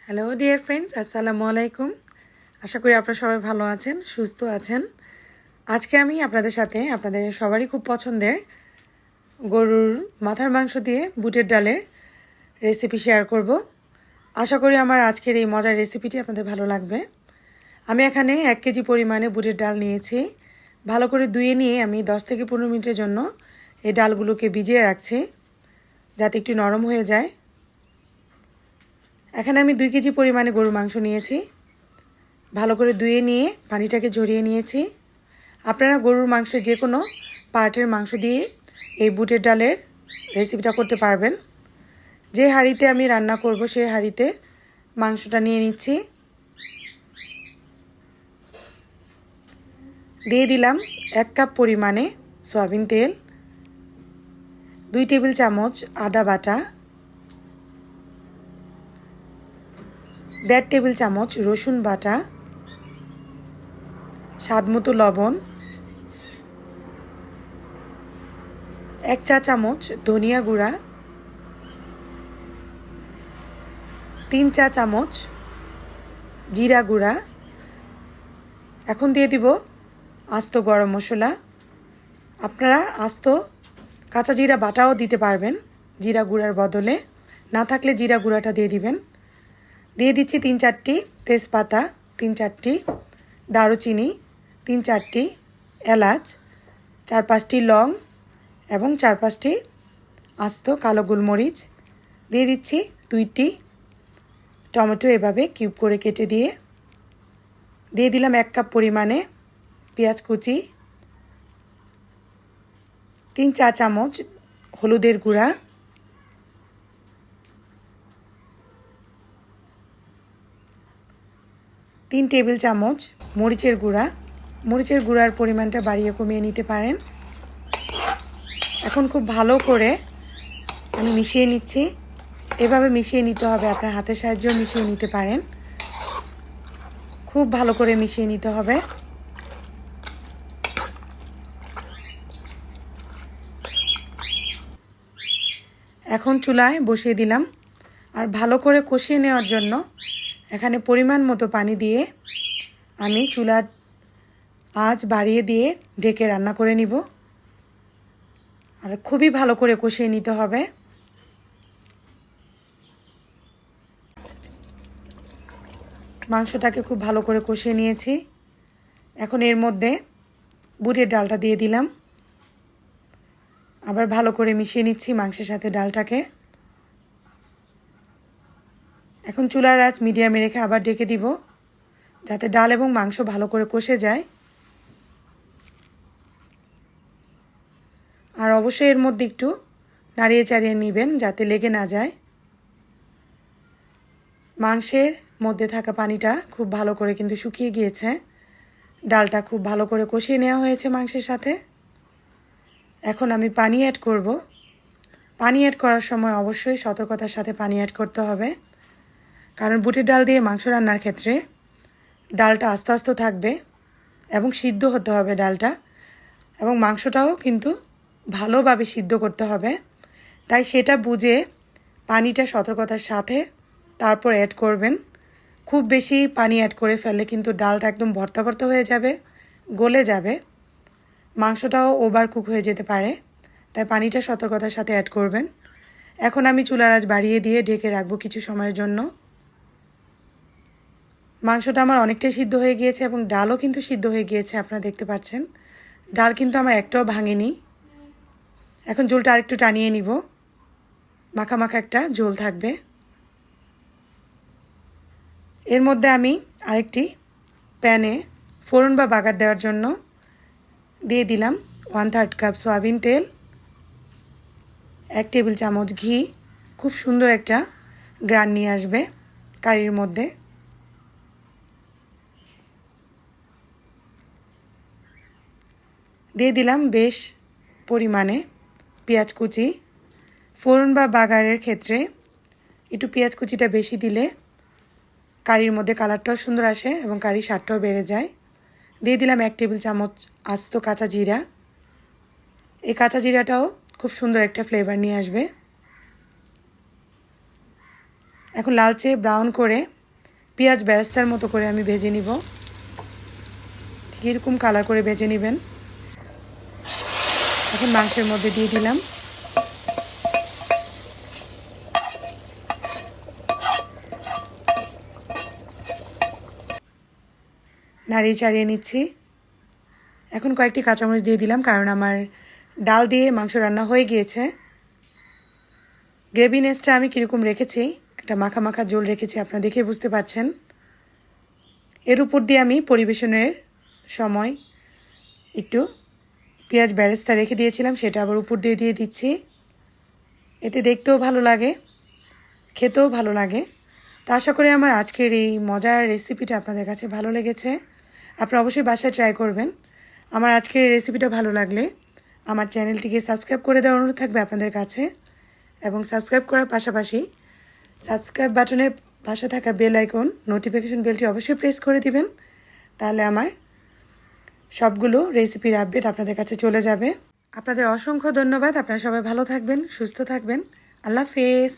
Hello dear friends, আসসালামু আলাইকুম। আশা করি আপনারা সবাই ভালো আছেন, সুস্থ আছেন। আজকে আমি আপনাদের সাথে আপনাদের সবারই খুব পছন্দের গরুর মাথার মাংস দিয়ে বুটের ডালের রেসিপি শেয়ার করব। আশা করি আমার আজকের এই মজার রেসিপিটি আপনাদের ভালো লাগবে। আমি এখানে 1 কেজি পরিমাণে বুটের ডাল নিয়েছি। ভালো করে ধুয়ে নিয়ে আমি 10 থেকে 15 মিনিটের জন্য এই ডালগুলোকে ভিজিয়ে রাখছি যাতে একটু নরম হয়ে যায়। এখানে আমি 2 কেজি পরিমাণে গরুর মাংস নিয়েছি। ভালো করে ধুয়ে নিয়ে পানিটাকে ঝরিয়ে নিয়েছি। আপনারা গরুর মাংসের যে কোনো পার্টের মাংস দিয়ে এই বুটের ডালের রেসিপিটা করতে পারবেন। যে হাঁড়িতে আমি রান্না করব সেই হাঁড়িতে মাংসটা নিয়ে নিচ্ছি। দিয়ে দিলাম 1 কাপ পরিমাণে সয়াবিন তেল, 2 টেবিল চামচ আদা বাটা, 1.5 টেবিল চামচ রসুন বাটা, স্বাদমতো লবণ, 1 চা চামচ ধনিয়া গুঁড়া, 3 চা চামচ জিরা গুঁড়া। এখন দিয়ে দিব আস্ত গরম মশলা। আপনারা আস্ত কাঁচা জিরা বাটাও দিতে পারবেন জিরা গুঁড়ার বদলে, না থাকলে জিরা গুঁড়াটা দিয়ে দিবেন। দিয়ে দিচ্ছি 3-4টি তেজপাতা, 3-4টি দারুচিনি, 3-4টি এলাচ, 4-5টি লং এবং 4-5টি আস্ত কালো গোলমরিচ। দিয়ে দিচ্ছি 2টি টমেটো এভাবে কিউব করে কেটে দিয়ে দিলাম 1 কাপ পরিমাণে পেঁয়াজ কুচি, 3 চা চামচ হলুদের গুঁড়া, 3 টেবিল চামচ মরিচের গুঁড়া। মরিচের গুঁড়ার পরিমাণটা বাড়িয়ে কমিয়ে নিতে পারেন। এখন খুব ভালো করে আমি মিশিয়ে নিচ্ছি। এভাবে মিশিয়ে নিতে হবে, আপনার হাতের সাহায্যেও মিশিয়ে নিতে পারেন। খুব ভালো করে মিশিয়ে নিতে হবে। এখন চুলায় বসিয়ে দিলাম। আর ভালো করে কষিয়ে নেওয়ার জন্য এখানে পরিমাণ মতো পানি দিয়ে আমি চুলার আঁচ বাড়িয়ে দিয়ে ঢেকে রান্না করে নিব। আর খুবই ভালো করে কষিয়ে নিতে হবে। মাংসটাকে খুব ভালো করে কষিয়ে নিয়েছি। এখন এর মধ্যে বুটের ডালটা দিয়ে দিলাম। আবার ভালো করে মিশিয়ে নিচ্ছি মাংসের সাথে ডালটাকে। এখন চুলার আঁচ মিডিয়ামে রেখে আবার ঢেকে দিব যাতে ডাল এবং মাংস ভালো করে কষে যায়। আর অবশ্যই এর মধ্যে একটু নাড়িয়ে চাড়িয়ে নেবেন যাতে লেগে না যায়। মাংসের মধ্যে থাকা পানিটা খুব ভালো করে কিন্তু শুকিয়ে গিয়েছে। ডালটা খুব ভালো করে কষিয়ে নেওয়া হয়েছে মাংসের সাথে। এখন আমি পানি অ্যাড করব। পানি অ্যাড করার সময় অবশ্যই সতর্কতার সাথে পানি অ্যাড করতে হবে, কারণ বুটের ডাল দিয়ে মাংস রান্নার ক্ষেত্রে ডালটা আস্তে আস্তে থাকবে এবং সিদ্ধ হতে হবে ডালটা, এবং মাংসটাও কিন্তু ভালোভাবে সিদ্ধ করতে হবে। তাই সেটা বুঝে পানিটা সতর্কতার সাথে তারপর অ্যাড করবেন। খুব বেশি পানি অ্যাড করে ফেললে কিন্তু ডালটা একদম ভর্তা ভর্তা হয়ে যাবে, গলে যাবে, মাংসটাও ওভার কুক হয়ে যেতে পারে। তাই পানিটা সতর্কতার সাথে অ্যাড করবেন। এখন আমি চুলার আঁচ বাড়িয়ে দিয়ে ঢেকে রাখবো কিছু সময়ের জন্য। মাংসটা আমার অনেকটাই সিদ্ধ হয়ে গিয়েছে এবং ডালও কিন্তু সিদ্ধ হয়ে গিয়েছে, আপনারা দেখতে পাচ্ছেন। ডাল কিন্তু আমার একটাও ভাঙেনি। এখন ঝোলটা আরেকটু টানিয়ে নিব, মাখা মাখা একটা ঝোল থাকবে। এর মধ্যে আমি আরেকটি প্যানে ফোড়ন বা বাগার দেওয়ার জন্য দিয়ে দিলাম 1/3 কাপ সয়াবিন তেল, 1 টেবিল চামচ ঘি। খুব সুন্দর একটা গ্রান নিয়ে আসবে কারির মধ্যে। দিয়ে দিলাম বেশ পরিমাণে পেঁয়াজ কুচি। ফোড়ন বা বাগারের ক্ষেত্রে একটু পেঁয়াজ কুচিটা বেশি দিলে কারির মধ্যে কালারটাও সুন্দর আসে এবং কারির স্বাদটাও বেড়ে যায়। দিয়ে দিলাম 1 টেবিল চামচ আস্ত কাঁচা জিরা। এই কাঁচা জিরাটাও খুব সুন্দর একটা ফ্লেভার নিয়ে আসবে। এখন লালচে ব্রাউন করে পেঁয়াজ বেরেস্তার মতো করে আমি ভেজে নিব। ঠিক এরকম কালার করে ভেজে নেবেন। এখন মাংসের মধ্যে দিয়ে দিলাম। নাড়িয়ে চাড়িয়ে নিচ্ছি। এখন কয়েকটি কাঁচামরিচ দিয়ে দিলাম, কারণ আমার ডাল দিয়ে মাংস রান্না হয়ে গিয়েছে। গ্রেভিনেসটা আমি কীরকম রেখেছি, একটা মাখা মাখা ঝোল রেখেছি, আপনারা দেখে বুঝতে পারছেন। এর উপর দিয়ে আমি পরিবেশনের সময় একটু পেঁয়াজ বেরেস্তা রেখে দিয়েছিলাম, সেটা আবার উপর দিয়ে দিয়ে দিচ্ছি। এতে দেখতেও ভালো লাগে, খেতেও ভালো লাগে। তো আশা করি আমার আজকের এই মজার রেসিপিটা আপনাদের কাছে ভালো লেগেছে। আপনারা অবশ্যই বাসায় ট্রাই করবেন। আমার আজকের এই রেসিপিটা ভালো লাগলে আমার চ্যানেলটিকে সাবস্ক্রাইব করে দেওয়ার অনুরোধ থাকবে আপনাদের কাছে, এবং সাবস্ক্রাইব করার পাশাপাশি সাবস্ক্রাইব বাটনের পাশে থাকা বেল আইকন নোটিফিকেশন বেলটি অবশ্যই প্রেস করে দিবেন। তাহলে আমার সবগুলো রেসিপির আপডেট আপনাদের কাছে চলে যাবে। আপনাদের অসংখ্য ধন্যবাদ। আপনারা সবাই ভালো থাকবেন, সুস্থ থাকবেন। আল্লাহ হাফেজ।